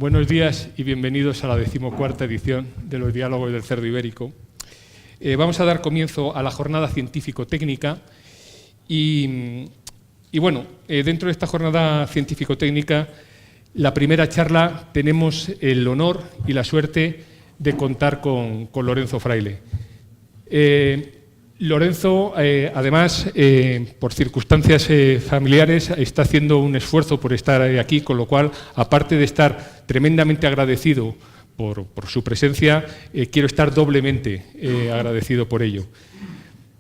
Buenos días y bienvenidos a la 14ª edición de los Diálogos del Cerdo Ibérico. Vamos a dar comienzo a la jornada científico-técnica y bueno, dentro de esta jornada científico-técnica, la primera charla tenemos el honor y la suerte de contar con Lorenzo Fraile. Lorenzo, además, por circunstancias familiares, está haciendo un esfuerzo por estar aquí, con lo cual, aparte de estar tremendamente agradecido por su presencia, quiero estar doblemente agradecido por ello.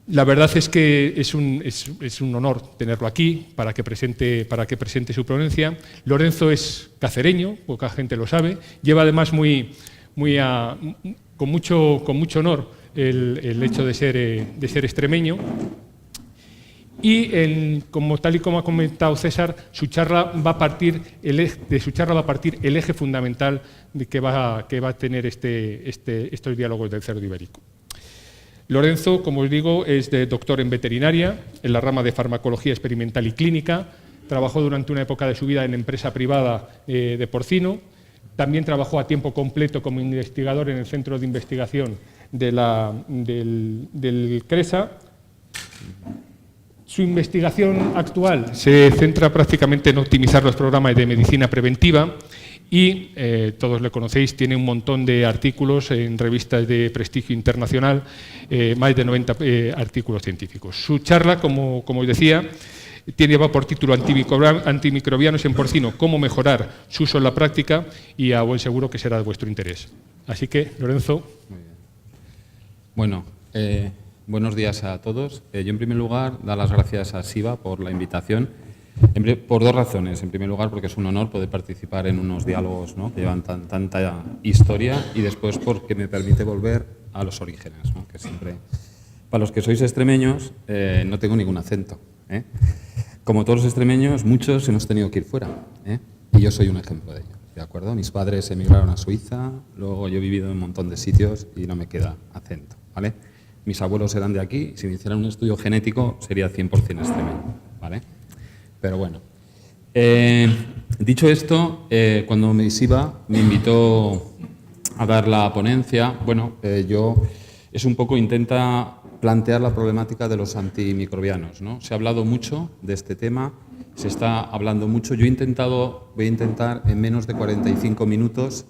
La verdad es que es un honor tenerlo aquí para que presente su ponencia. Lorenzo es cacereño, poca gente lo sabe, lleva además con mucho honor el hecho de ser extremeño y tal y como ha comentado César, de su charla va a partir el eje fundamental que va a tener estos diálogos del cerdo ibérico. Lorenzo, como os digo, es doctor en veterinaria, en la rama de farmacología experimental y clínica. Trabajó durante una época de su vida en empresa privada de porcino. También trabajó a tiempo completo como investigador en el Centro de Investigación del CRESA. Su investigación actual se centra prácticamente en optimizar los programas de medicina preventiva y, todos le conocéis, tiene un montón de artículos en revistas de prestigio internacional, más de 90 artículos científicos. Su charla, como os decía, va por título Antimicrobianos en porcino, cómo mejorar su uso en la práctica, y a buen seguro que será de vuestro interés. Así que, Lorenzo. Muy bien. Bueno, buenos días a todos. Yo, en primer lugar, dar las gracias a SIVA por la invitación, por dos razones. En primer lugar, porque es un honor poder participar en unos diálogos, ¿no?, que llevan tanta historia, y después porque me permite volver a los orígenes, ¿no?, que siempre, para los que sois extremeños, no tengo ningún acento, ¿eh? Como todos los extremeños, muchos hemos tenido que ir fuera, y yo soy un ejemplo de ello, ¿de acuerdo? Mis padres emigraron a Suiza, luego yo he vivido en un montón de sitios y no me queda acento, ¿vale? Mis abuelos eran de aquí, si me hicieran un estudio genético sería 100% extremeño, ¿vale? Pero bueno, dicho esto, cuando SIVA me invitó a dar la ponencia, bueno, es un poco intenta plantear la problemática de los antimicrobianos, ¿no? Se ha hablado mucho de este tema, se está hablando mucho. Voy a intentar en menos de 45 minutos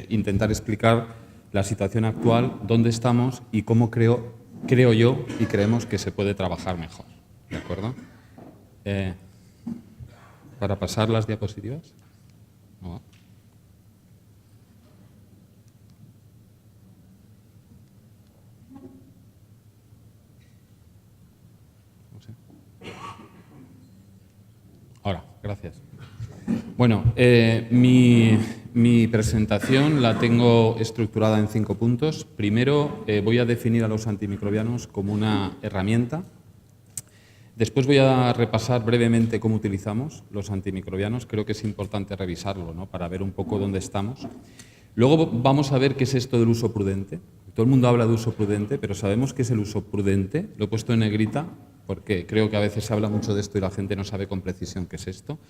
intentar explicar la situación actual, dónde estamos y cómo creo yo y creemos que se puede trabajar mejor, ¿de acuerdo? Para pasar las diapositivas. No. Ahora, gracias. Bueno, mi presentación la tengo estructurada en 5 puntos. Primero, voy a definir a los antimicrobianos como una herramienta. Después voy a repasar brevemente cómo utilizamos los antimicrobianos. Creo que es importante revisarlo, ¿no?, para ver un poco dónde estamos. Luego vamos a ver qué es esto del uso prudente. Todo el mundo habla de uso prudente, pero ¿sabemos qué es el uso prudente? Lo he puesto en negrita porque creo que a veces se habla mucho de esto y la gente no sabe con precisión qué es esto.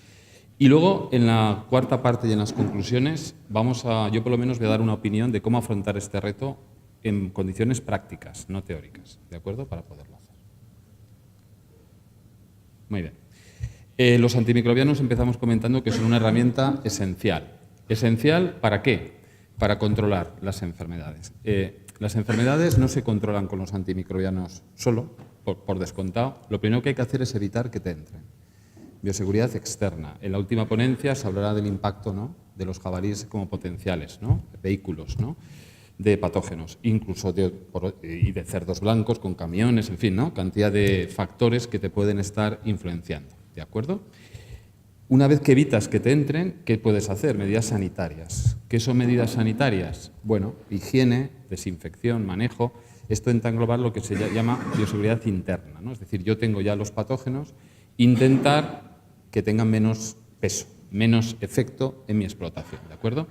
Y luego, en la cuarta parte y en las conclusiones, yo por lo menos voy a dar una opinión de cómo afrontar este reto en condiciones prácticas, no teóricas, ¿de acuerdo? Para poderlo hacer. Muy bien. Los antimicrobianos empezamos comentando que son una herramienta esencial. ¿Esencial para qué? Para controlar las enfermedades. Las enfermedades no se controlan con los antimicrobianos solo, por descontado. Lo primero que hay que hacer es evitar que te entren. Bioseguridad externa. En la última ponencia se hablará del impacto, ¿no?, de los jabalíes como potenciales, ¿no?, vehículos, ¿no?, de patógenos, incluso de cerdos blancos con camiones, en fin, ¿no?, cantidad de factores que te pueden estar influenciando, ¿de acuerdo? Una vez que evitas que te entren, ¿qué puedes hacer? Medidas sanitarias. ¿Qué son medidas sanitarias? Bueno, higiene, desinfección, manejo. Esto entra a englobar lo que se llama bioseguridad interna, ¿no? Es decir, yo tengo ya los patógenos, intentar que tengan menos peso, menos efecto en mi explotación, ¿de acuerdo?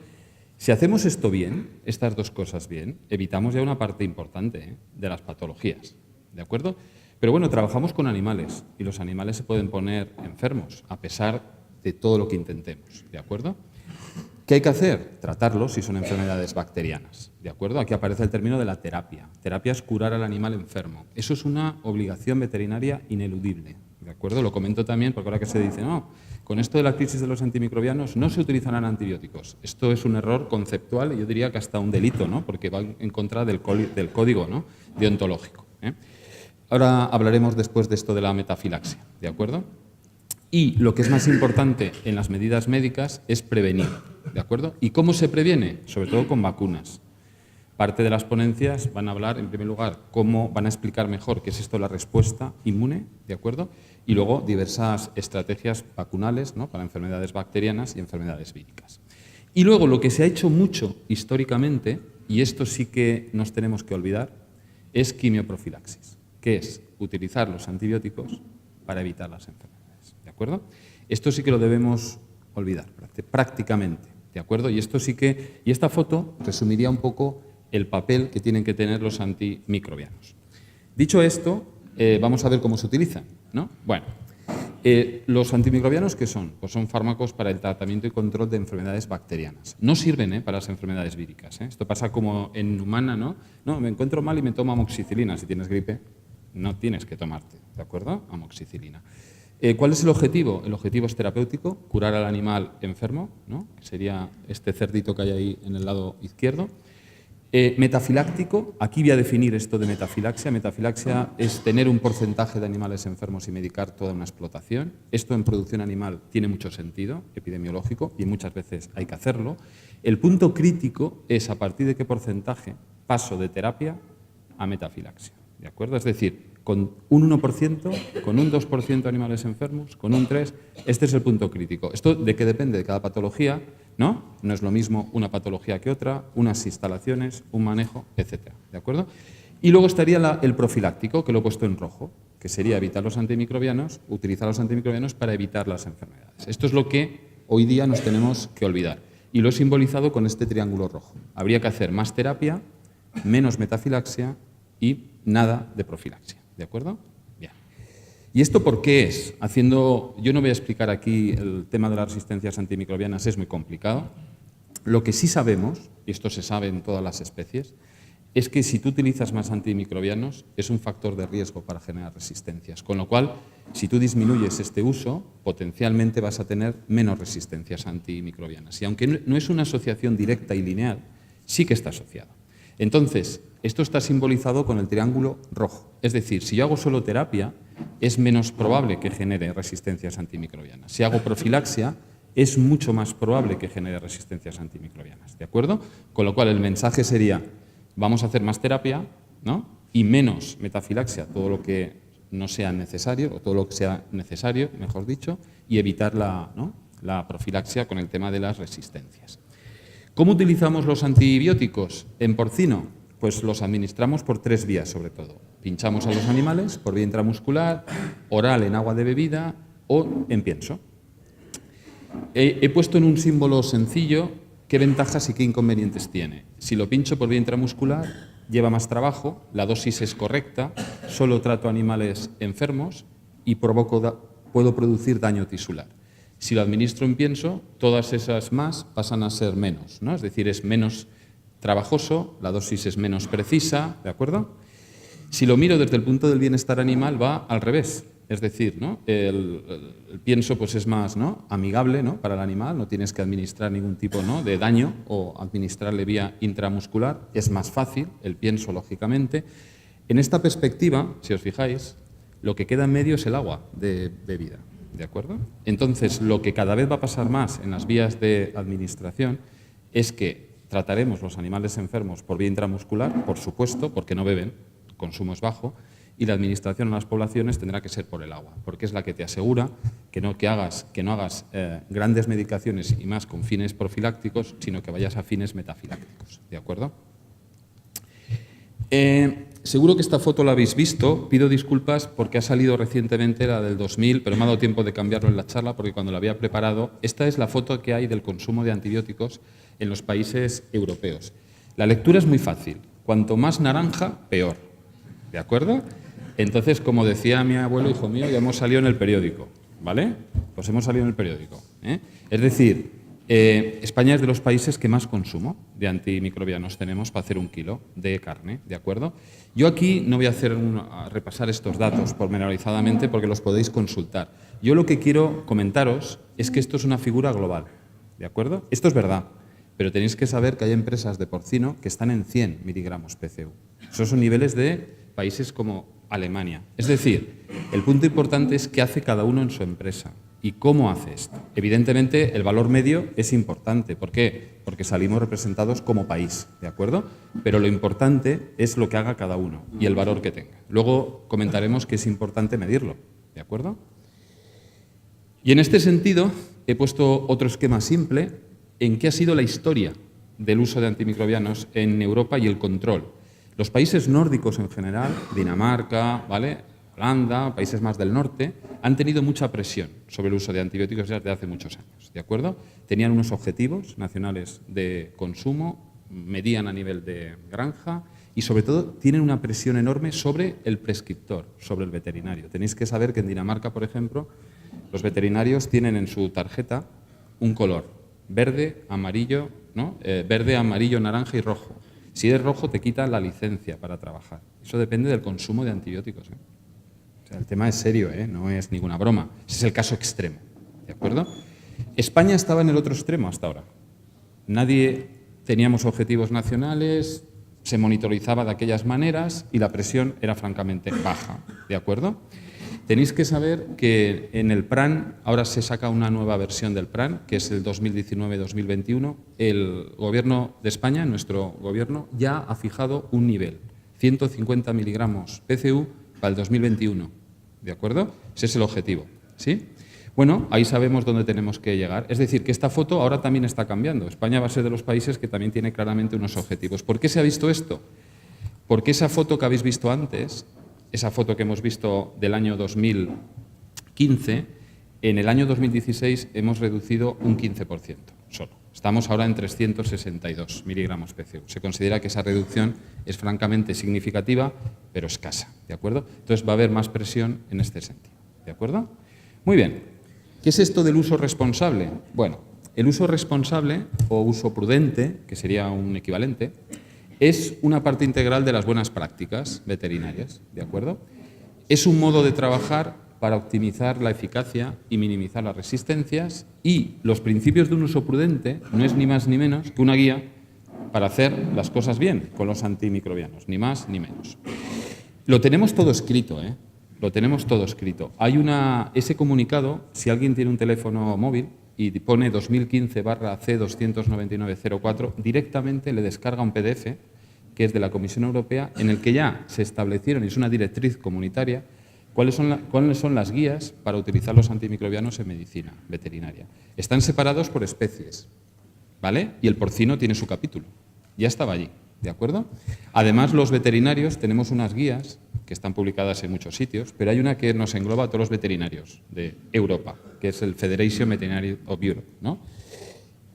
Si hacemos esto bien, estas dos cosas bien, evitamos ya una parte importante de las patologías, ¿de acuerdo? Pero bueno, trabajamos con animales y los animales se pueden poner enfermos a pesar de todo lo que intentemos, ¿de acuerdo? ¿Qué hay que hacer? Tratarlos si son enfermedades bacterianas, ¿de acuerdo? Aquí aparece el término de la terapia. Terapia es curar al animal enfermo. Eso es una obligación veterinaria ineludible, ¿de acuerdo? Lo comento también porque ahora que se dice, no, con esto de la crisis de los antimicrobianos no se utilizarán antibióticos. Esto es un error conceptual y yo diría que hasta un delito, ¿no? Porque va en contra del código, ¿no?, deontológico, ¿eh? Ahora hablaremos después de esto de la metafilaxia, ¿de acuerdo? Y lo que es más importante en las medidas médicas es prevenir, ¿de acuerdo? ¿Y cómo se previene? Sobre todo con vacunas. Parte de las ponencias van a hablar, en primer lugar, van a explicar mejor qué es esto de la respuesta inmune, ¿de acuerdo? Y luego diversas estrategias vacunales, ¿no?, para enfermedades bacterianas y enfermedades víricas. Y luego lo que se ha hecho mucho históricamente, y esto sí que nos tenemos que olvidar, es quimioprofilaxis, que es utilizar los antibióticos para evitar las enfermedades, ¿de acuerdo? Esto sí que lo debemos olvidar prácticamente, ¿de acuerdo? Y esta foto resumiría un poco el papel que tienen que tener los antimicrobianos. Dicho esto, vamos a ver cómo se utilizan, ¿no? Bueno, los antimicrobianos, ¿qué son? Pues son fármacos para el tratamiento y control de enfermedades bacterianas. No sirven para las enfermedades víricas, ¿eh? Esto pasa como en humana, ¿no? No, me encuentro mal y me tomo amoxicilina. Si tienes gripe, no tienes que tomarte, ¿de acuerdo? Amoxicilina. ¿Cuál es el objetivo? El objetivo es terapéutico, curar al animal enfermo, ¿no?, que sería este cerdito que hay ahí en el lado izquierdo. Metafiláctico, aquí voy a definir esto de metafilaxia. Metafilaxia es tener un porcentaje de animales enfermos y medicar toda una explotación. Esto en producción animal tiene mucho sentido epidemiológico y muchas veces hay que hacerlo. El punto crítico es a partir de qué porcentaje paso de terapia a metafilaxia, ¿de acuerdo? Es decir, con un 1%, con un 2% de animales enfermos, con un 3%, este es el punto crítico. ¿Esto de qué depende? De cada patología, ¿no? No es lo mismo una patología que otra, unas instalaciones, un manejo, etcétera, ¿de acuerdo? Y luego estaría el profiláctico, que lo he puesto en rojo, que sería evitar los antimicrobianos, utilizar los antimicrobianos para evitar las enfermedades. Esto es lo que hoy día nos tenemos que olvidar. Y lo he simbolizado con este triángulo rojo. Habría que hacer más terapia, menos metafilaxia y nada de profilaxia. ¿De acuerdo? Bien. ¿Y esto por qué es? Yo no voy a explicar aquí el tema de las resistencias antimicrobianas, es muy complicado. Lo que sí sabemos, y esto se sabe en todas las especies, es que si tú utilizas más antimicrobianos es un factor de riesgo para generar resistencias. Con lo cual, si tú disminuyes este uso, potencialmente vas a tener menos resistencias antimicrobianas. Y aunque no es una asociación directa y lineal, sí que está asociado. Entonces, esto está simbolizado con el triángulo rojo. Es decir, si yo hago solo terapia, es menos probable que genere resistencias antimicrobianas. Si hago profilaxia, es mucho más probable que genere resistencias antimicrobianas. ¿De acuerdo? Con lo cual, el mensaje sería, vamos a hacer más terapia, ¿no?, y menos metafilaxia, todo lo que no sea necesario, o todo lo que sea necesario, mejor dicho, y evitar la profilaxia con el tema de las resistencias. ¿Cómo utilizamos los antibióticos en porcino? Pues los administramos por 3 vías sobre todo. Pinchamos a los animales por vía intramuscular, oral en agua de bebida o en pienso. He puesto en un símbolo sencillo qué ventajas y qué inconvenientes tiene. Si lo pincho por vía intramuscular, lleva más trabajo, la dosis es correcta, solo trato animales enfermos y puedo producir daño tisular. Si lo administro en pienso, todas esas más pasan a ser menos, ¿no? Es decir, es menos trabajoso, la dosis es menos precisa, ¿de acuerdo? Si lo miro desde el punto del bienestar animal, va al revés. Es decir, ¿no?, el pienso pues es más, ¿no?, amigable, ¿no?, para el animal, no tienes que administrar ningún tipo, ¿no?, de daño o administrarle vía intramuscular, es más fácil, el pienso lógicamente. En esta perspectiva, si os fijáis, lo que queda en medio es el agua de bebida. ¿De acuerdo? Entonces, lo que cada vez va a pasar más en las vías de administración es que trataremos los animales enfermos por vía intramuscular, por supuesto, porque no beben, el consumo es bajo, y la administración en las poblaciones tendrá que ser por el agua, porque es la que te asegura que no hagas grandes medicaciones y más con fines profilácticos, sino que vayas a fines metafilácticos. ¿De acuerdo? Seguro que esta foto la habéis visto. Pido disculpas porque ha salido recientemente la del 2000, pero me ha dado tiempo de cambiarlo en la charla porque cuando la había preparado, esta es la foto que hay del consumo de antibióticos en los países europeos. La lectura es muy fácil. Cuanto más naranja, peor. ¿De acuerdo? Entonces, como decía mi abuelo, hijo mío, ya hemos salido en el periódico. ¿Vale? Pues hemos salido en el periódico. Es decir, España es de los países que más consumo de antimicrobianos tenemos para hacer 1 kilo de carne, ¿de acuerdo? Yo aquí no voy a repasar estos datos pormenorizadamente porque los podéis consultar. Yo lo que quiero comentaros es que esto es una figura global, ¿de acuerdo? Esto es verdad, pero tenéis que saber que hay empresas de porcino que están en 100 miligramos PCU. Esos son niveles de países como Alemania. Es decir, el punto importante es qué hace cada uno en su empresa. ¿Y cómo hace esto? Evidentemente, el valor medio es importante. ¿Por qué? Porque salimos representados como país, ¿de acuerdo? Pero lo importante es lo que haga cada uno y el valor que tenga. Luego comentaremos que es importante medirlo, ¿de acuerdo? Y en este sentido, he puesto otro esquema simple en qué ha sido la historia del uso de antimicrobianos en Europa y el control. Los países nórdicos en general, Dinamarca, ¿vale?, Holanda, países más del norte, han tenido mucha presión sobre el uso de antibióticos desde hace muchos años, ¿de acuerdo? Tenían unos objetivos nacionales de consumo, medían a nivel de granja y, sobre todo, tienen una presión enorme sobre el prescriptor, sobre el veterinario. Tenéis que saber que en Dinamarca, por ejemplo, los veterinarios tienen en su tarjeta un color, verde, amarillo, ¿no? Verde, amarillo, naranja y rojo. Si es rojo, te quitan la licencia para trabajar. Eso depende del consumo de antibióticos, ¿eh? O sea, el tema es serio, no es ninguna broma. Ese es el caso extremo, ¿de acuerdo? España estaba en el otro extremo hasta ahora. Nadie teníamos objetivos nacionales, se monitorizaba de aquellas maneras y la presión era francamente baja, ¿de acuerdo? Tenéis que saber que en el PRAN, ahora se saca una nueva versión del PRAN, que es el 2019-2021, el Gobierno de España, nuestro Gobierno, ya ha fijado un nivel, 150 miligramos PCU para el 2021, ¿de acuerdo? Ese es el objetivo, ¿sí? Bueno, ahí sabemos dónde tenemos que llegar. Es decir, que esta foto ahora también está cambiando. España va a ser de los países que también tiene claramente unos objetivos. ¿Por qué se ha visto esto? Porque esa foto que habéis visto antes, esa foto que hemos visto del año 2015, en el año 2016 hemos reducido un 15% solo. Estamos ahora en 362 miligramos PCU. Se considera que esa reducción es francamente significativa, pero escasa, ¿de acuerdo? Entonces va a haber más presión en este sentido, ¿de acuerdo? Muy bien. ¿Qué es esto del uso responsable? Bueno, el uso responsable o uso prudente, que sería un equivalente, es una parte integral de las buenas prácticas veterinarias, ¿de acuerdo? Es un modo de trabajar para optimizar la eficacia y minimizar las resistencias, y los principios de un uso prudente no es ni más ni menos que una guía para hacer las cosas bien con los antimicrobianos, ni más ni menos. Lo tenemos todo escrito, ¿eh? Lo tenemos todo escrito. Hay ese comunicado, si alguien tiene un teléfono móvil y pone 2015/C29904, directamente le descarga un PDF, que es de la Comisión Europea, en el que ya se establecieron, y es una directriz comunitaria, cuáles son las guías para utilizar los antimicrobianos en medicina veterinaria. Están separados por especies, ¿vale? Y el porcino tiene su capítulo. Ya estaba allí, ¿de acuerdo? Además, los veterinarios tenemos unas guías que están publicadas en muchos sitios, pero hay una que nos engloba a todos los veterinarios de Europa, que es el Federation Veterinary of Europe, ¿no?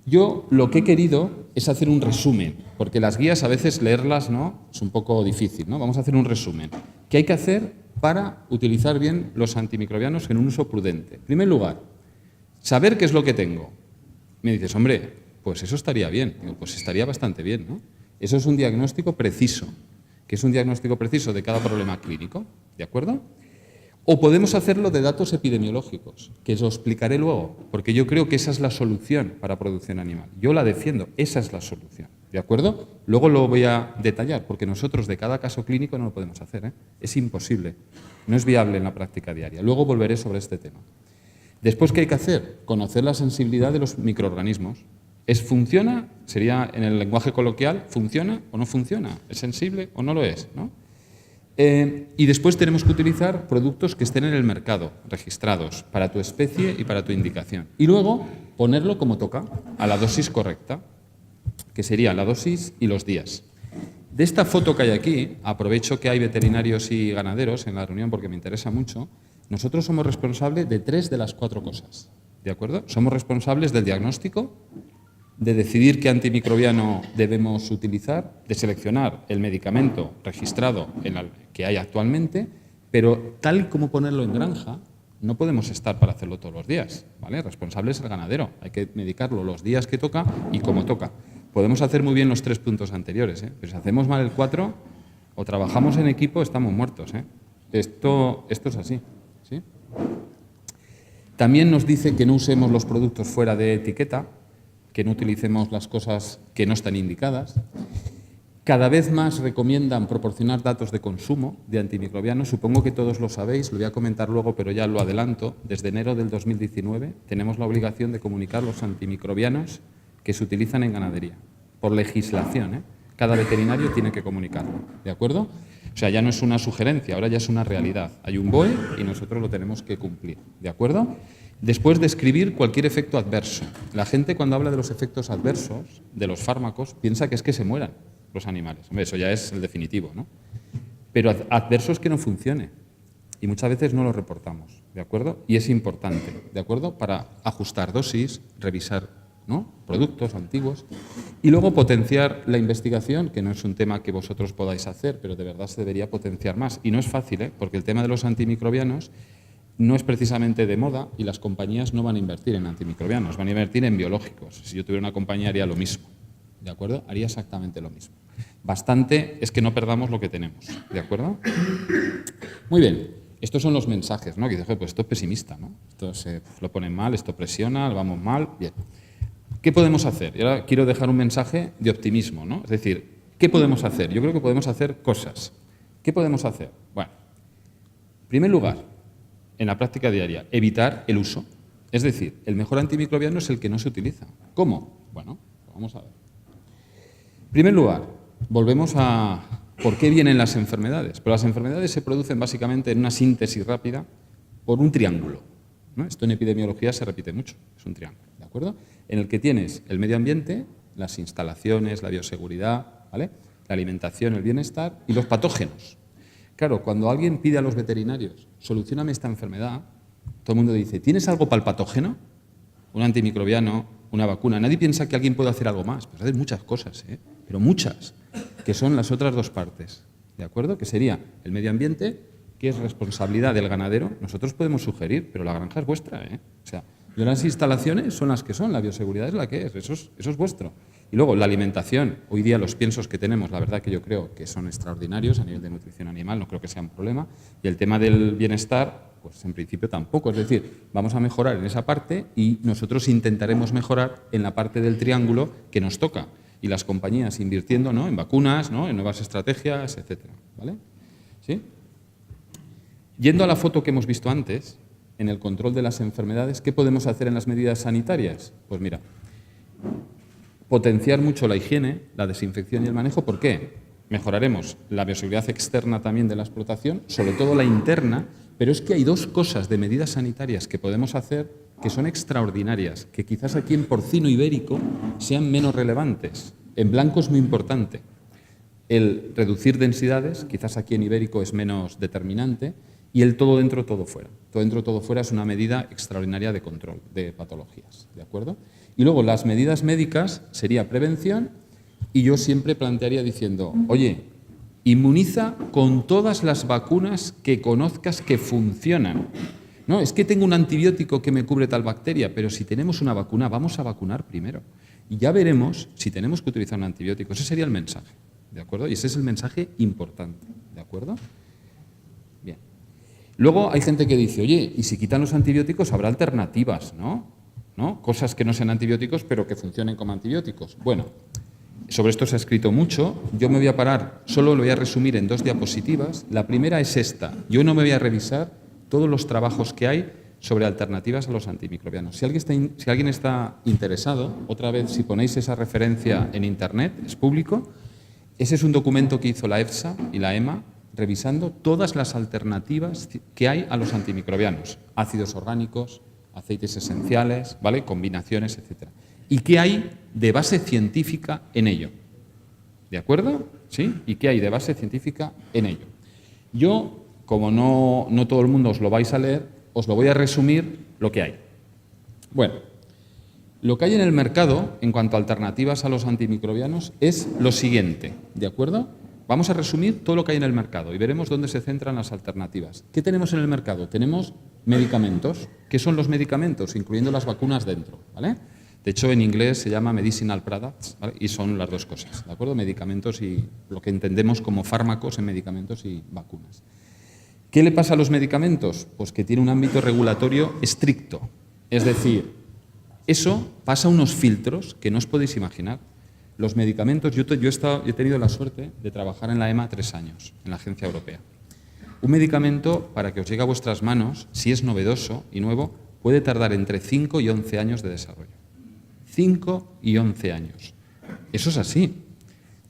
Yo lo que he querido es hacer un resumen, porque las guías a veces leerlas, ¿no?, es un poco difícil, ¿no? Vamos a hacer un resumen. ¿Qué hay que hacer para utilizar bien los antimicrobianos en un uso prudente? En primer lugar, saber qué es lo que tengo. Me dices, hombre, pues eso estaría bien. Digo, pues estaría bastante bien, ¿no? Eso es un diagnóstico preciso, que es un diagnóstico preciso de cada problema clínico, ¿de acuerdo? O podemos hacerlo de datos epidemiológicos, que os lo explicaré luego, porque yo creo que esa es la solución para producción animal. Yo la defiendo, esa es la solución, ¿de acuerdo? Luego lo voy a detallar, porque nosotros de cada caso clínico no lo podemos hacer, ¿eh? Es imposible, no es viable en la práctica diaria. Luego volveré sobre este tema. Después, ¿qué hay que hacer? Conocer la sensibilidad de los microorganismos. ¿Funciona? Sería en el lenguaje coloquial, ¿funciona o no funciona? ¿Es sensible o no lo es? ¿No? Y después tenemos que utilizar productos que estén en el mercado, registrados, para tu especie y para tu indicación. Y luego ponerlo como toca, a la dosis correcta, que sería la dosis y los días. De esta foto que hay aquí, aprovecho que hay veterinarios y ganaderos en la reunión porque me interesa mucho, nosotros somos responsables de 3 de las 4 cosas, ¿de acuerdo? Somos responsables del diagnóstico, de decidir qué antimicrobiano debemos utilizar, de seleccionar el medicamento registrado que hay actualmente, pero tal y como ponerlo en granja, no podemos estar para hacerlo todos los días, ¿vale? Responsable es el ganadero, hay que medicarlo los días que toca y como toca. Podemos hacer muy bien los 3 puntos anteriores, pero si hacemos mal el 4, o trabajamos en equipo, estamos muertos, Esto es así, ¿sí? También nos dice que no usemos los productos fuera de etiqueta, que no utilicemos las cosas que no están indicadas. Cada vez más recomiendan proporcionar datos de consumo de antimicrobianos. Supongo que todos lo sabéis, lo voy a comentar luego, pero ya lo adelanto. Desde enero del 2019 tenemos la obligación de comunicar los antimicrobianos que se utilizan en ganadería, por legislación, Cada veterinario tiene que comunicarlo, ¿de acuerdo? O sea, ya no es una sugerencia, ahora ya es una realidad. Hay un BOE y nosotros lo tenemos que cumplir, ¿de acuerdo? Después, describir cualquier efecto adverso. La gente, cuando habla de los efectos adversos de los fármacos, piensa que es que se mueran los animales. Hombre, eso ya es el definitivo, ¿no? Pero adverso es que no funcione. Y muchas veces no lo reportamos, ¿de acuerdo? Y es importante, ¿de acuerdo? Para ajustar dosis, revisar, ¿no?, productos antiguos y luego potenciar la investigación, que no es un tema que vosotros podáis hacer, pero de verdad se debería potenciar más. Y no es fácil, porque el tema de los antimicrobianos no es precisamente de moda y las compañías no van a invertir en antimicrobianos, van a invertir en biológicos. Si yo tuviera una compañía haría lo mismo, ¿de acuerdo? Haría exactamente lo mismo. Bastante es que no perdamos lo que tenemos, ¿de acuerdo? Muy bien, estos son los mensajes, ¿no? Que dice, pues esto es pesimista, ¿no? Esto se lo ponen mal, esto presiona, lo vamos mal, bien. ¿Qué podemos hacer? Y ahora quiero dejar un mensaje de optimismo, ¿no? Es decir, ¿qué podemos hacer? Yo creo que podemos hacer cosas. ¿Qué podemos hacer? Bueno, en primer lugar, en la práctica diaria, evitar el uso. Es decir, el mejor antimicrobiano es el que no se utiliza. ¿Cómo? Bueno, vamos a ver. En primer lugar, volvemos a por qué vienen las enfermedades. Pero las enfermedades se producen básicamente en una síntesis rápida por un triángulo, ¿no? Esto en epidemiología se repite mucho, es un triángulo, ¿de acuerdo? En el que tienes el medio ambiente, las instalaciones, la bioseguridad, ¿vale?, la alimentación, el bienestar y los patógenos. Claro, cuando alguien pide a los veterinarios, solucióname esta enfermedad, todo el mundo dice, ¿tienes algo para el patógeno? Un antimicrobiano, una vacuna. Nadie piensa que alguien puede hacer algo más. Pues hacer muchas cosas, pero muchas, que son las otras dos partes, ¿de acuerdo? Que sería el medio ambiente, que es responsabilidad del ganadero. Nosotros podemos sugerir, pero la granja es vuestra, O sea, las instalaciones son las que son, la bioseguridad es la que es, eso es vuestro. Y luego la alimentación, hoy día los piensos que tenemos, la verdad que yo creo que son extraordinarios a nivel de nutrición animal, no creo que sea un problema. Y el tema del bienestar, pues en principio tampoco. Es decir, vamos a mejorar en esa parte y nosotros intentaremos mejorar en la parte del triángulo que nos toca. Y las compañías invirtiendo, ¿no?, en vacunas, ¿no?, en nuevas estrategias, etcétera, ¿vale? ¿Sí? Yendo a la foto que hemos visto antes, en el control de las enfermedades, ¿qué podemos hacer en las medidas sanitarias? Pues mira, potenciar mucho la higiene, la desinfección y el manejo. ¿Por qué? Mejoraremos la bioseguridad externa también de la explotación, sobre todo la interna, pero es que hay dos cosas de medidas sanitarias que podemos hacer que son extraordinarias, que quizás aquí en porcino ibérico sean menos relevantes. En blanco es muy importante. El reducir densidades, quizás aquí en ibérico es menos determinante, y el todo dentro, todo fuera. Todo dentro, todo fuera es una medida extraordinaria de control de patologías, ¿de acuerdo? Y luego las medidas médicas sería prevención y yo siempre plantearía diciendo, oye, inmuniza con todas las vacunas que conozcas que funcionan. No, es que tengo un antibiótico que me cubre tal bacteria, pero si tenemos una vacuna, vamos a vacunar primero. Y ya veremos si tenemos que utilizar un antibiótico. Ese sería el mensaje, ¿de acuerdo? Y ese es el mensaje importante, ¿de acuerdo? Bien. Luego hay gente que dice, oye, y si quitan los antibióticos habrá alternativas, ¿no? Cosas que no sean antibióticos, pero que funcionen como antibióticos. Bueno, sobre esto se ha escrito mucho. Yo me voy a parar, solo lo voy a resumir en 2 diapositivas. La primera es esta. Yo no me voy a revisar todos los trabajos que hay sobre alternativas a los antimicrobianos. Si alguien está interesado, otra vez, si ponéis esa referencia en Internet, es público, ese es un documento que hizo la EFSA y la EMA, revisando todas las alternativas que hay a los antimicrobianos, ácidos orgánicos, aceites esenciales, ¿vale?, combinaciones, etc. ¿Y qué hay de base científica en ello? ¿De acuerdo? ¿Sí? ¿Y qué hay de base científica en ello? Yo, como no todo el mundo os lo vais a leer, os lo voy a resumir lo que hay. Bueno, lo que hay en el mercado en cuanto a alternativas a los antimicrobianos es lo siguiente, ¿de acuerdo? Vamos a resumir todo lo que hay en el mercado y veremos dónde se centran las alternativas. ¿Qué tenemos en el mercado? Tenemos medicamentos. ¿Qué son los medicamentos? Incluyendo las vacunas dentro, ¿vale? De hecho, en inglés se llama medicinal products, ¿vale? Y son las dos cosas, ¿de acuerdo? Medicamentos y lo que entendemos como fármacos en medicamentos y vacunas. ¿Qué le pasa a los medicamentos? Pues que tiene un ámbito regulatorio estricto. Es decir, eso pasa unos filtros que no os podéis imaginar. Los medicamentos, yo he tenido la suerte de trabajar en la EMA 3 años, en la Agencia Europea. Un medicamento, para que os llegue a vuestras manos, si es novedoso y nuevo, puede tardar entre 5 y 11 años de desarrollo. 5 y 11 años. Eso es así.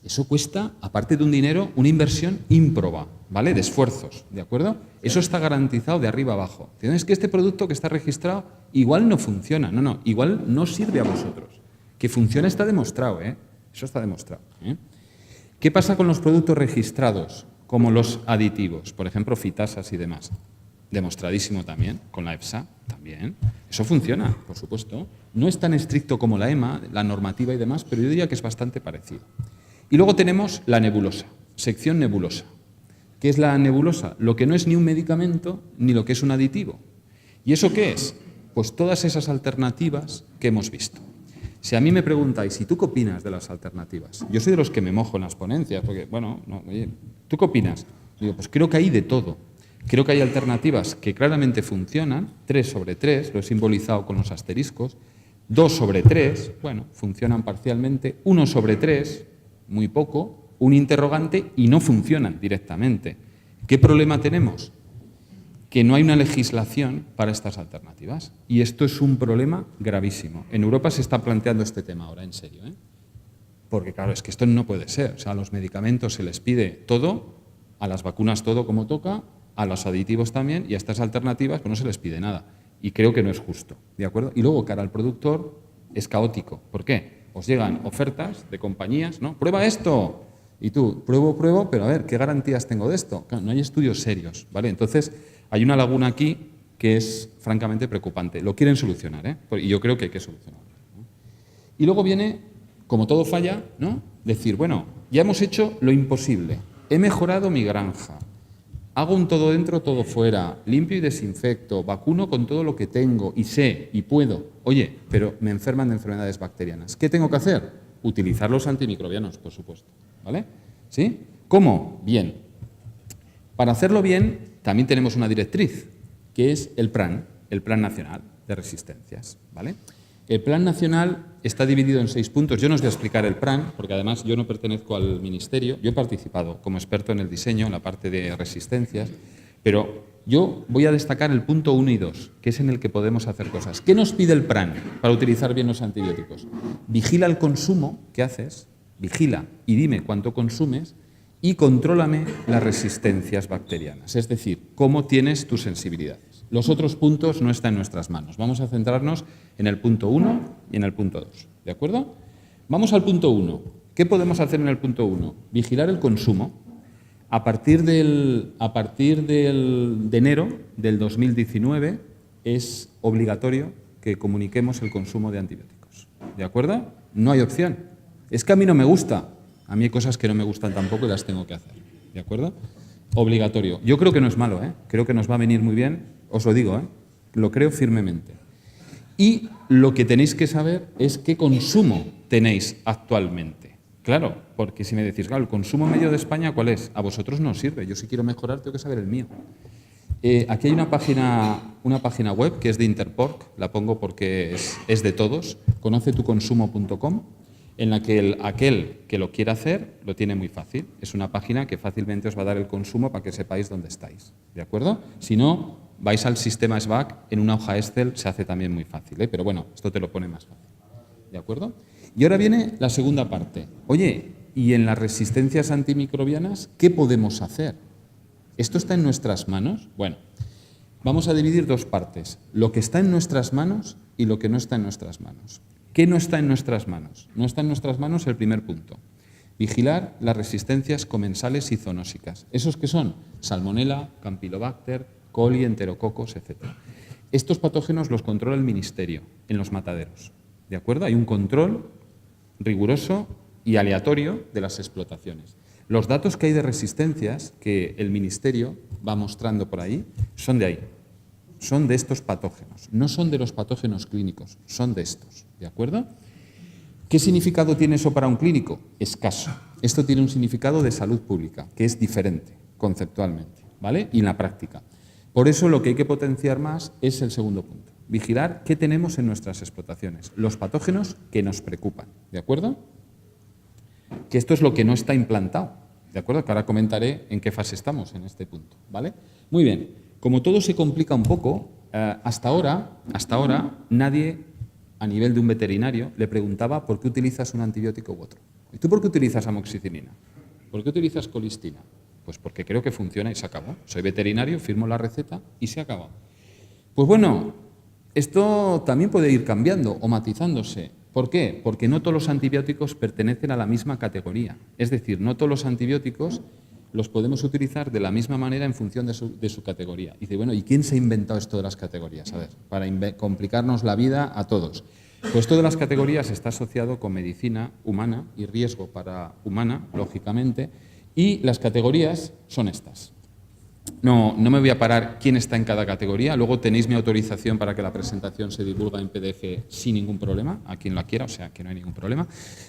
Eso cuesta, aparte de un dinero, una inversión ímproba, ¿vale? De esfuerzos, ¿de acuerdo? Eso está garantizado de arriba abajo. Es que este producto que está registrado igual no funciona. No, igual no sirve a vosotros. Que funciona está demostrado, ¿eh? Eso está demostrado, ¿eh? ¿Qué pasa con los productos registrados, como los aditivos? Por ejemplo, fitasas y demás. Demostradísimo también, con la EFSA también. Eso funciona, por supuesto. No es tan estricto como la EMA, la normativa y demás, pero yo diría que es bastante parecido. Y luego tenemos la nebulosa, sección nebulosa. ¿Qué es la nebulosa? Lo que no es ni un medicamento ni lo que es un aditivo. ¿Y eso qué es? Pues todas esas alternativas que hemos visto. Si a mí me preguntáis, ¿y tú qué opinas de las alternativas? Yo soy de los que me mojo en las ponencias, porque, oye, ¿tú qué opinas? Digo, pues creo que hay de todo. Creo que hay alternativas que claramente funcionan, 3 sobre 3, lo he simbolizado con los asteriscos, 2 sobre 3, bueno, funcionan parcialmente, 1 sobre 3, muy poco, un interrogante y no funcionan directamente. ¿Qué problema tenemos? Que no hay una legislación para estas alternativas. Y esto es un problema gravísimo. En Europa se está planteando este tema ahora, en serio, ¿eh? Porque claro, es que esto no puede ser. O sea, a los medicamentos se les pide todo, a las vacunas todo como toca, a los aditivos también, y a estas alternativas pues no se les pide nada. Y creo que no es justo, ¿de acuerdo? Y luego, cara al productor, es caótico. ¿Por qué? Os llegan ofertas de compañías, ¿no? ¡Prueba esto! Y tú, pruebo, pero a ver, ¿qué garantías tengo de esto? Claro, no hay estudios serios, ¿vale? Entonces, hay una laguna aquí que es francamente preocupante. Lo quieren solucionar, ¿eh? Y yo creo que hay que solucionarlo, ¿no? Y luego viene, como todo falla, ¿no? Decir, bueno, ya hemos hecho lo imposible. He mejorado mi granja. Hago un todo dentro, todo fuera, limpio y desinfecto, vacuno con todo lo que tengo y sé y puedo. Oye, pero me enferman de enfermedades bacterianas. ¿Qué tengo que hacer? Utilizar los antimicrobianos, por supuesto. ¿Vale? ¿Sí? ¿Cómo? Bien. Para hacerlo bien, también tenemos una directriz, que es el Plan Nacional de Resistencias. ¿Vale? El Plan Nacional está dividido en 6 puntos. Yo no os voy a explicar el plan, porque además yo no pertenezco al Ministerio. Yo he participado como experto en el diseño, en la parte de resistencias, pero yo voy a destacar el punto 1 y 2, que es en el que podemos hacer cosas. ¿Qué nos pide el plan para utilizar bien los antibióticos? Vigila el consumo que haces, vigila y dime cuánto consumes y contrólame las resistencias bacterianas, es decir, cómo tienes tus sensibilidades. Los otros puntos no están en nuestras manos. Vamos a centrarnos en el punto 1 y en el punto 2. ¿De acuerdo? Vamos al punto 1. ¿Qué podemos hacer en el punto 1? Vigilar el consumo. A partir de enero del 2019 es obligatorio que comuniquemos el consumo de antibióticos. ¿De acuerdo? No hay opción. Es que a mí no me gusta. A mí hay cosas que no me gustan tampoco y las tengo que hacer. ¿De acuerdo? Obligatorio. Yo creo que no es malo, ¿eh? Creo que nos va a venir muy bien. Os lo digo, ¿eh? Lo creo firmemente. Y lo que tenéis que saber es qué consumo tenéis actualmente. Claro, porque si me decís, claro, el consumo medio de España, ¿cuál es? A vosotros no os sirve. Yo si quiero mejorar tengo que saber el mío. Aquí hay una página web que es de Interporc, la pongo porque es de todos, conocetuconsumo.com, en la que aquel que lo quiera hacer lo tiene muy fácil. Es una página que fácilmente os va a dar el consumo para que sepáis dónde estáis. ¿De acuerdo? Si no, vais al sistema SBAC, en una hoja Excel se hace también muy fácil, ¿eh? Pero bueno, esto te lo pone más fácil. ¿De acuerdo? Y ahora viene la segunda parte. Oye, ¿y en las resistencias antimicrobianas qué podemos hacer? ¿Esto está en nuestras manos? Bueno, vamos a dividir 2 partes. Lo que está en nuestras manos y lo que no está en nuestras manos. ¿Qué no está en nuestras manos? No está en nuestras manos el primer punto. Vigilar las resistencias comensales y zoonósicas. ¿Esos qué son? Salmonella, Campylobacter, coli, enterococos, etc. Estos patógenos los controla el Ministerio en los mataderos. ¿De acuerdo? Hay un control riguroso y aleatorio de las explotaciones. Los datos que hay de resistencias que el Ministerio va mostrando por ahí son de ahí. son de estos patógenos, no son de los patógenos clínicos, son de estos, ¿de acuerdo? ¿Qué significado tiene eso para un clínico? Escaso. Esto tiene un significado de salud pública, que es diferente conceptualmente, ¿vale? Y en la práctica. Por eso lo que hay que potenciar más es el segundo punto. Vigilar qué tenemos en nuestras explotaciones, los patógenos que nos preocupan, ¿de acuerdo? Que esto es lo que no está implantado, ¿de acuerdo? Que ahora comentaré en qué fase estamos en este punto, ¿vale? Muy bien, como todo se complica un poco, hasta ahora nadie a nivel de un veterinario le preguntaba por qué utilizas un antibiótico u otro. ¿Y tú por qué utilizas amoxicilina? ¿Por qué utilizas colistina? Pues porque creo que funciona y se acabó. Soy veterinario, firmo la receta y se acabó. Pues bueno, esto también puede ir cambiando o matizándose. ¿Por qué? Porque no todos los antibióticos pertenecen a la misma categoría. Es decir, no todos los antibióticos los podemos utilizar de la misma manera en función de su categoría. Y dice, bueno, ¿y quién se ha inventado esto de las categorías? A ver, para complicarnos la vida a todos. Pues esto de las categorías está asociado con medicina humana y riesgo para humana, lógicamente, y las categorías son estas. No me voy a parar quién está en cada categoría. Luego tenéis mi autorización para que la presentación se divulgue en PDF sin ningún problema, a quien la quiera, o sea que no hay ningún problema.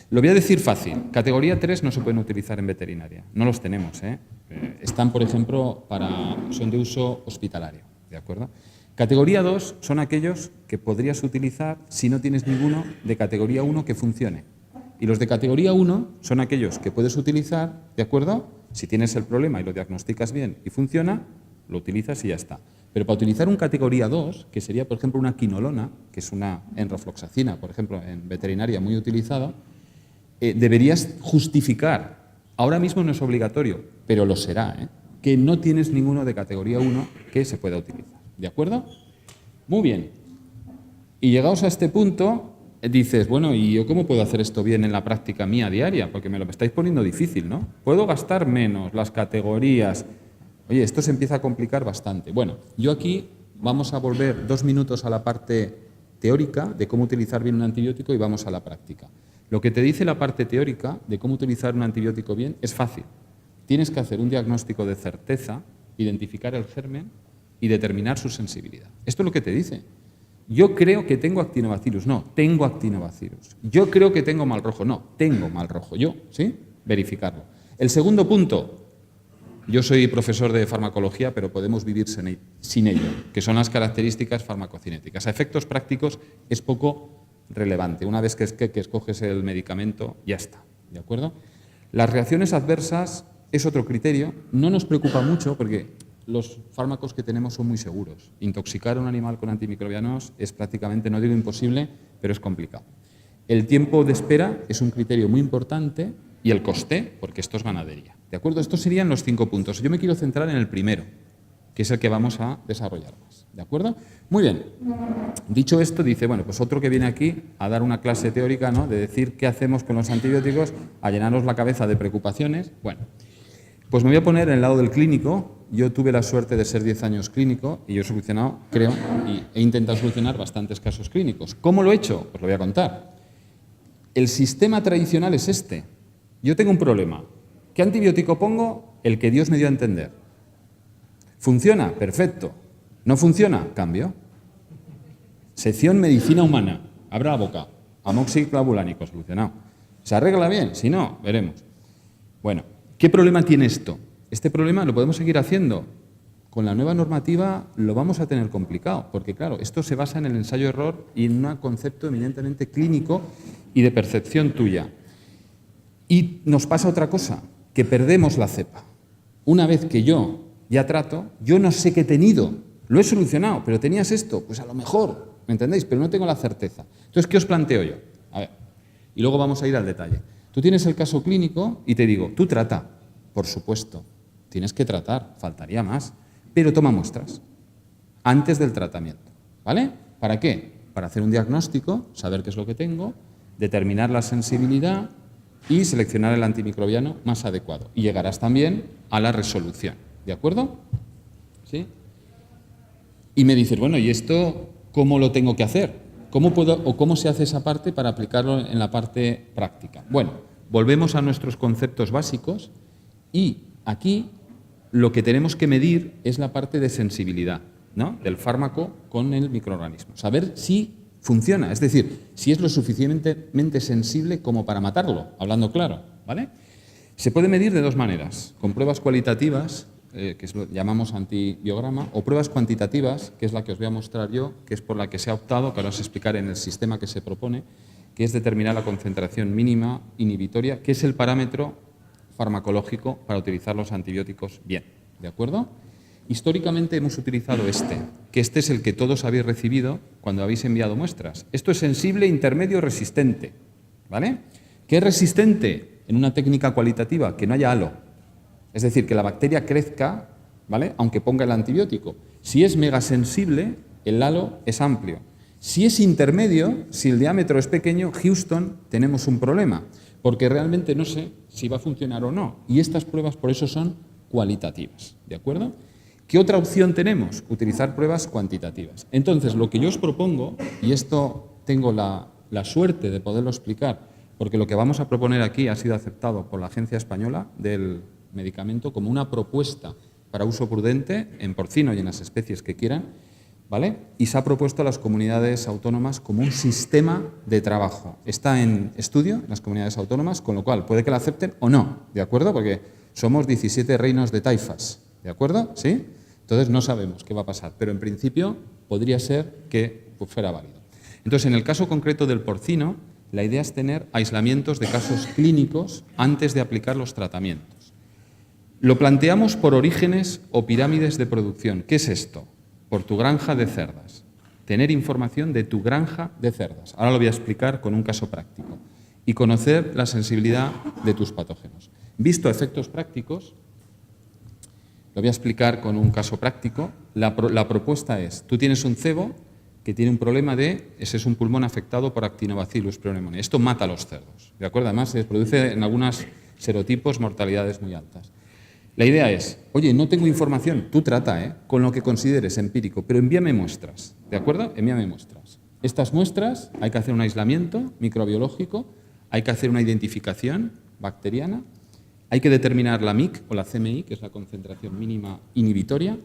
Lo voy a decir fácil. Categoría 3 no se pueden utilizar en veterinaria. No los tenemos, ¿eh? Están, por ejemplo, son de uso hospitalario, ¿de acuerdo? Categoría 2 son aquellos que podrías utilizar si no tienes ninguno de categoría 1 que funcione. Y los de categoría 1 son aquellos que puedes utilizar, ¿de acuerdo? Si tienes el problema y lo diagnosticas bien y funciona, lo utilizas y ya está. Pero para utilizar un categoría 2, que sería, por ejemplo, una quinolona, que es una enrofloxacina, por ejemplo, en veterinaria muy utilizada, deberías justificar, ahora mismo no es obligatorio, pero lo será, que no tienes ninguno de categoría 1 que se pueda utilizar. ¿De acuerdo? Muy bien. Y llegados a este punto, dices, bueno, ¿y yo cómo puedo hacer esto bien en la práctica mía diaria? Porque me lo estáis poniendo difícil, ¿no? ¿Puedo gastar menos las categorías? Oye, esto se empieza a complicar bastante. Bueno, yo aquí vamos a volver 2 minutos a la parte teórica de cómo utilizar bien un antibiótico y vamos a la práctica. Lo que te dice la parte teórica de cómo utilizar un antibiótico bien es fácil. Tienes que hacer un diagnóstico de certeza, identificar el germen y determinar su sensibilidad. Esto es lo que te dice. Yo creo que tengo actinobacillus. No, tengo actinobacillus. Yo creo que tengo mal rojo. No, tengo mal rojo. Yo, ¿sí? Verificarlo. El segundo punto, yo soy profesor de farmacología, pero podemos vivir sin ello, que son las características farmacocinéticas. A efectos prácticos es poco relevante. Una vez que escoges el medicamento, ya está. ¿De acuerdo? Las reacciones adversas es otro criterio. No nos preocupa mucho porque los fármacos que tenemos son muy seguros. Intoxicar a un animal con antimicrobianos es prácticamente, no digo imposible, pero es complicado. El tiempo de espera es un criterio muy importante y el coste, porque esto es ganadería. ¿De acuerdo? Estos serían los 5 puntos. Yo me quiero centrar en el primero, que es el que vamos a desarrollar más. ¿De acuerdo? Muy bien. Dicho esto, dice, bueno, pues otro que viene aquí a dar una clase teórica, ¿no?, de decir qué hacemos con los antibióticos, a llenarnos la cabeza de preocupaciones. Bueno, pues me voy a poner en el lado del clínico. Yo tuve la suerte de ser 10 años clínico y yo he solucionado, creo, y he intentado solucionar bastantes casos clínicos. ¿Cómo lo he hecho? Pues lo voy a contar. El sistema tradicional es este. Yo tengo un problema. ¿Qué antibiótico pongo? El que Dios me dio a entender. ¿Funciona? Perfecto. ¿No funciona? Cambio. Sección medicina humana. Abra la boca. Amoxiclavulánico, solucionado. ¿Se arregla bien? Si no, veremos. Bueno, ¿qué problema tiene esto? Este problema lo podemos seguir haciendo. Con la nueva normativa lo vamos a tener complicado, porque claro, esto se basa en el ensayo-error y en un concepto eminentemente clínico y de percepción tuya. Y nos pasa otra cosa, que perdemos la cepa. Una vez que yo ya trato, yo no sé qué he tenido, lo he solucionado, pero tenías esto, pues a lo mejor, ¿me entendéis? Pero no tengo la certeza. Entonces, ¿qué os planteo yo? A ver, y luego vamos a ir al detalle. Tú tienes el caso clínico y te digo, tú trata, por supuesto. Tienes que tratar, faltaría más, pero toma muestras antes del tratamiento, ¿vale? ¿Para qué? Para hacer un diagnóstico, saber qué es lo que tengo, determinar la sensibilidad y seleccionar el antimicrobiano más adecuado. Y llegarás también a la resolución, ¿de acuerdo? ¿Sí? Y me dices, bueno, ¿y esto cómo lo tengo que hacer? ¿Cómo puedo o cómo se hace esa parte para aplicarlo en la parte práctica? Bueno, volvemos a nuestros conceptos básicos y aquí lo que tenemos que medir es la parte de sensibilidad. ¿no?, del fármaco con el microorganismo. Saber si funciona, es decir, si es lo suficientemente sensible como para matarlo, hablando claro, ¿vale? Se puede medir de dos maneras, con pruebas cualitativas, que es lo que llamamos antibiograma, o pruebas cuantitativas, que es la que os voy a mostrar yo, que es por la que se ha optado, que ahora os explicaré en el sistema que se propone, que es determinar la concentración mínima inhibitoria, que es el parámetro farmacológico para utilizar los antibióticos bien, ¿de acuerdo? Históricamente hemos utilizado que este es el que todos habéis recibido cuando habéis enviado muestras. Esto es sensible, intermedio, resistente, ¿vale? ¿Qué es resistente? En una técnica cualitativa, que no haya halo. Es decir, que la bacteria crezca, ¿vale?, aunque ponga el antibiótico. Si es megasensible, el halo es amplio. Si es intermedio, si el diámetro es pequeño, Houston, tenemos un problema, porque realmente no sé si va a funcionar o no. Y estas pruebas, por eso, son cualitativas, ¿de acuerdo? ¿Qué otra opción tenemos? Utilizar pruebas cuantitativas. Entonces, lo que yo os propongo, y esto tengo la suerte de poderlo explicar, porque lo que vamos a proponer aquí ha sido aceptado por la Agencia Española del Medicamento como una propuesta para uso prudente en porcino y en las especies que quieran, ¿vale? Y se ha propuesto a las comunidades autónomas como un sistema de trabajo. Está en estudio en las comunidades autónomas, con lo cual puede que la acepten o no, ¿de acuerdo? Porque somos 17 reinos de taifas, ¿de acuerdo? ¿Sí? Entonces no sabemos qué va a pasar, pero en principio podría ser que fuera válido. Entonces, en el caso concreto del porcino, la idea es tener aislamientos de casos clínicos antes de aplicar los tratamientos. Lo planteamos por orígenes o pirámides de producción. ¿Qué es esto? Por tu granja de cerdas. Tener información de tu granja de cerdas. Ahora lo voy a explicar con un caso práctico. Y conocer la sensibilidad de tus patógenos. Visto efectos prácticos, lo voy a explicar con un caso práctico. La propuesta es, tú tienes un cebo que tiene un problema ese es un pulmón afectado por Actinobacillus pneumoniae. Esto mata a los cerdos, ¿de acuerdo? Además, se produce en algunos serotipos mortalidades muy altas. La idea es, oye, no tengo información, tú trata, con lo que consideres empírico, pero envíame muestras, ¿de acuerdo? Envíame muestras. Estas muestras hay que hacer un aislamiento microbiológico, hay que hacer una identificación bacteriana, hay que determinar la MIC o la CMI, que es la concentración mínima inhibitoria,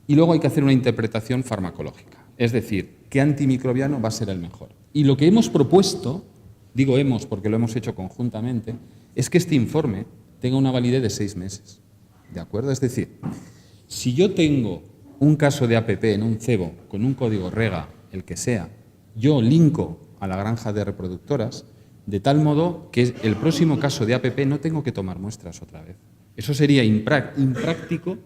y luego hay que hacer una interpretación farmacológica. Es decir, ¿qué antimicrobiano va a ser el mejor? Y lo que hemos propuesto, digo hemos porque lo hemos hecho conjuntamente, es que este informe tenga una validez de 6 meses. ¿De acuerdo? Es decir, si yo tengo un caso de APP en un cebo con un código REGA, el que sea, yo linko a la granja de reproductoras, de tal modo que el próximo caso de APP no tengo que tomar muestras otra vez. Eso sería impráctico,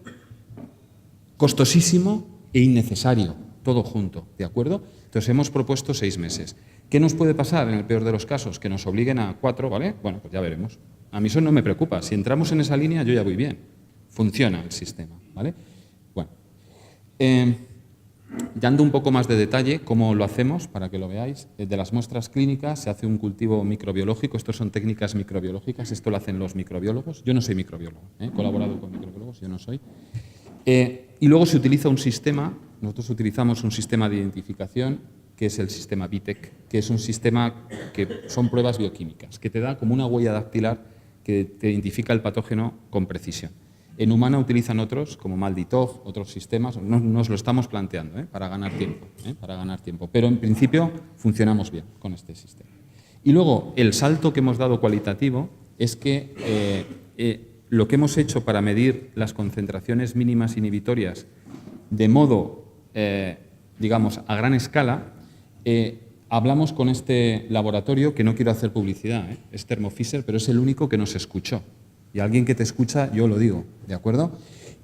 costosísimo e innecesario, todo junto, ¿de acuerdo? Entonces hemos propuesto 6 meses. ¿Qué nos puede pasar en el peor de los casos? Que nos obliguen a 4, ¿vale? Bueno, pues ya veremos. A mí eso no me preocupa. Si entramos en esa línea, yo ya voy bien. Funciona el sistema, ¿vale? Bueno, dando un poco más de detalle cómo lo hacemos, para que lo veáis, de las muestras clínicas se hace un cultivo microbiológico, estos son técnicas microbiológicas, esto lo hacen los microbiólogos, yo no soy microbiólogo, he colaborado con microbiólogos, yo no soy, y luego se utiliza un sistema, nosotros utilizamos un sistema de identificación, que es el sistema VITEC, que es un sistema que son pruebas bioquímicas, que te da como una huella dactilar que te identifica el patógeno con precisión. En humana utilizan otros, como Malditov, otros sistemas, nos lo estamos planteando para ganar tiempo, pero en principio funcionamos bien con este sistema. Y luego, el salto que hemos dado cualitativo es que lo que hemos hecho para medir las concentraciones mínimas inhibitorias de modo, digamos, a gran escala, hablamos con este laboratorio, que no quiero hacer publicidad, es Thermo Fisher, pero es el único que nos escuchó. Y alguien que te escucha, yo lo digo, ¿de acuerdo?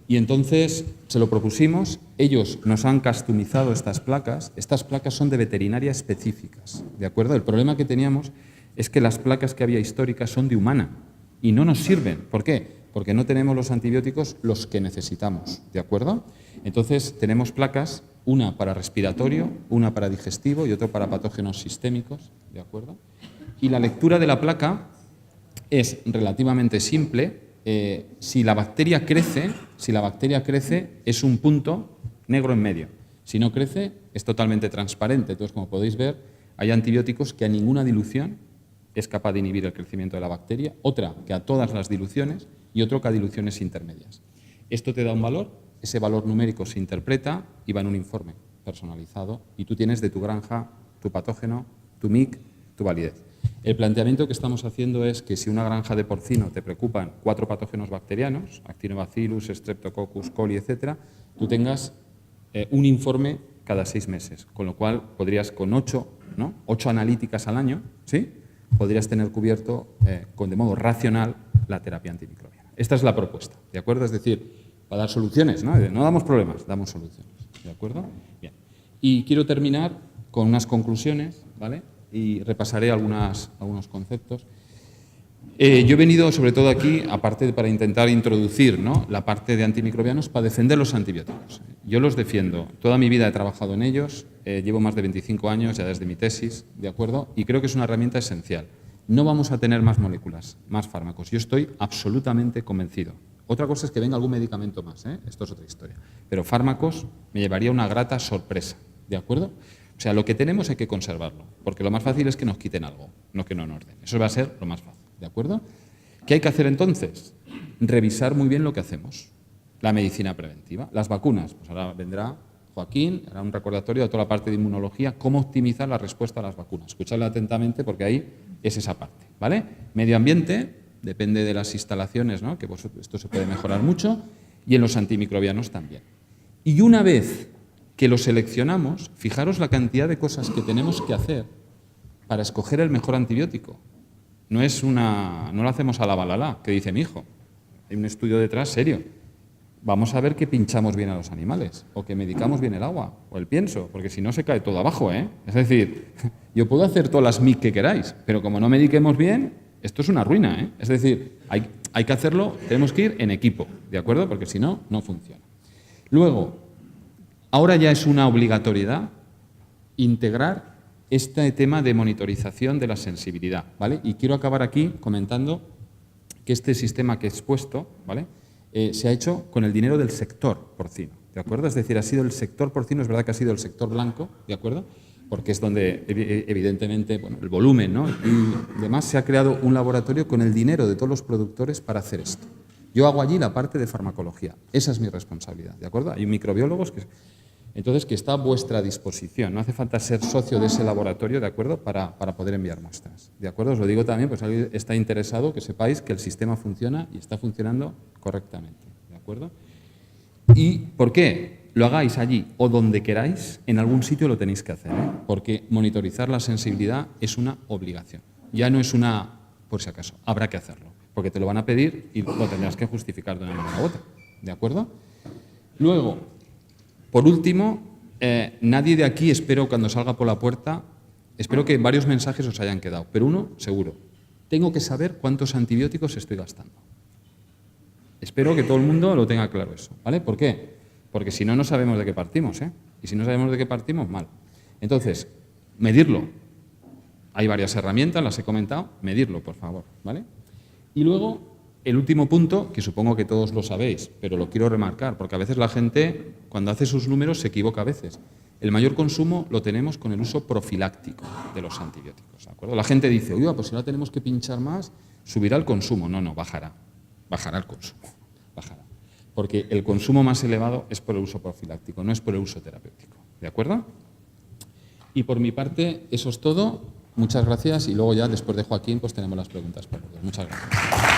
Y entonces se lo propusimos, ellos nos han customizado estas placas son de veterinaria específicas, ¿de acuerdo? El problema que teníamos es que las placas que había históricas son de humana y no nos sirven. ¿Por qué? Porque no tenemos los antibióticos los que necesitamos, ¿de acuerdo? Entonces tenemos placas, una para respiratorio, una para digestivo y otra para patógenos sistémicos, ¿de acuerdo? Y la lectura de la placa es relativamente simple. Si la bacteria crece, es un punto negro en medio. Si no crece, es totalmente transparente. Entonces, como podéis ver, hay antibióticos que a ninguna dilución es capaz de inhibir el crecimiento de la bacteria, otra que a todas las diluciones y otro que a diluciones intermedias. Esto te da un valor ese valor numérico se interpreta y va en un informe personalizado y tú tienes de tu granja tu patógeno, tu MIC, tu validez. El planteamiento que estamos haciendo es que si una granja de porcino te preocupan 4 patógenos bacterianos, Actinobacillus, Streptococcus, coli, etcétera, tú tengas un informe cada 6 meses, con lo cual podrías con 8 analíticas al año, ¿sí?, podrías tener cubierto de modo racional la terapia antimicrobiana. Esta es la propuesta, ¿de acuerdo? Es decir, para dar soluciones, ¿no? No damos problemas, damos soluciones, ¿de acuerdo? Bien. Y quiero terminar con unas conclusiones, ¿vale? Y repasaré algunos conceptos. Yo he venido sobre todo aquí, aparte para intentar introducir, ¿no?, la parte de antimicrobianos, para defender los antibióticos. Yo los defiendo. Toda mi vida he trabajado en ellos, llevo más de 25 años ya desde mi tesis, ¿de acuerdo? Y creo que es una herramienta esencial. No vamos a tener más moléculas, más fármacos. Yo estoy absolutamente convencido. Otra cosa es que venga algún medicamento más, ¿eh? Esto es otra historia. Pero fármacos me llevaría una grata sorpresa, ¿de acuerdo? O sea, lo que tenemos hay que conservarlo, porque lo más fácil es que nos quiten algo, no que no nos den. Eso va a ser lo más fácil, ¿de acuerdo? ¿Qué hay que hacer entonces? Revisar muy bien lo que hacemos. La medicina preventiva. Las vacunas, pues ahora vendrá Joaquín, hará un recordatorio de toda la parte de inmunología, cómo optimizar la respuesta a las vacunas. Escuchadle atentamente porque ahí es esa parte, ¿vale? Medio ambiente, depende de las instalaciones, ¿no?, que esto se puede mejorar mucho, y en los antimicrobianos también. Y una vez que lo seleccionamos, fijaros la cantidad de cosas que tenemos que hacer para escoger el mejor antibiótico. No lo hacemos a la balala, que dice mi hijo. Hay un estudio detrás serio. Vamos a ver que pinchamos bien a los animales, o que medicamos bien el agua, o el pienso, porque si no se cae todo abajo, ¿eh? Es decir, yo puedo hacer todas las MIC que queráis, pero como no mediquemos bien, esto es una ruina, ¿eh? Es decir, hay que hacerlo, tenemos que ir en equipo, ¿de acuerdo? Porque si no, no funciona. Luego, ahora ya es una obligatoriedad integrar este tema de monitorización de la sensibilidad, ¿vale? Y quiero acabar aquí comentando que este sistema que he expuesto, ¿vale?, se ha hecho con el dinero del sector porcino, ¿de acuerdo? Es decir, ha sido el sector porcino, es verdad que ha sido el sector blanco, ¿de acuerdo?, porque es donde evidentemente, bueno, el volumen, ¿no?, y además se ha creado un laboratorio con el dinero de todos los productores para hacer esto. Yo hago allí la parte de farmacología, esa es mi responsabilidad, ¿de acuerdo? Hay microbiólogos que está a vuestra disposición, no hace falta ser socio de ese laboratorio, ¿de acuerdo?, para poder enviar muestras, ¿de acuerdo? Os lo digo también, pues si alguien está interesado, que sepáis que el sistema funciona y está funcionando correctamente, ¿de acuerdo? ¿Y por qué? Lo hagáis allí o donde queráis, en algún sitio lo tenéis que hacer, ¿eh? Porque monitorizar la sensibilidad es una obligación, ya no es una, por si acaso, habrá que hacerlo, porque te lo van a pedir y lo tendrás que justificar de una manera u otra, ¿de acuerdo? Luego, por último, nadie de aquí, espero cuando salga por la puerta, espero que varios mensajes os hayan quedado, pero uno seguro, tengo que saber cuántos antibióticos estoy gastando. Espero que todo el mundo lo tenga claro eso, ¿vale? ¿Por qué? Porque si no, no sabemos de qué partimos, ¿eh? Y si no sabemos de qué partimos, mal. Entonces, medirlo. Hay varias herramientas, las he comentado, medirlo, por favor, ¿vale? Y luego, el último punto, que supongo que todos lo sabéis, pero lo quiero remarcar, porque a veces la gente, cuando hace sus números, se equivoca a veces. El mayor consumo lo tenemos con el uso profiláctico de los antibióticos, ¿de acuerdo? La gente dice, oiga, pues si ahora tenemos que pinchar más, subirá el consumo. No, no, bajará. Bajará el consumo, bajará. Porque el consumo más elevado es por el uso profiláctico, no es por el uso terapéutico, ¿de acuerdo? Y por mi parte, eso es todo. Muchas gracias y luego ya, después de Joaquín, pues tenemos las preguntas para todos. Muchas gracias.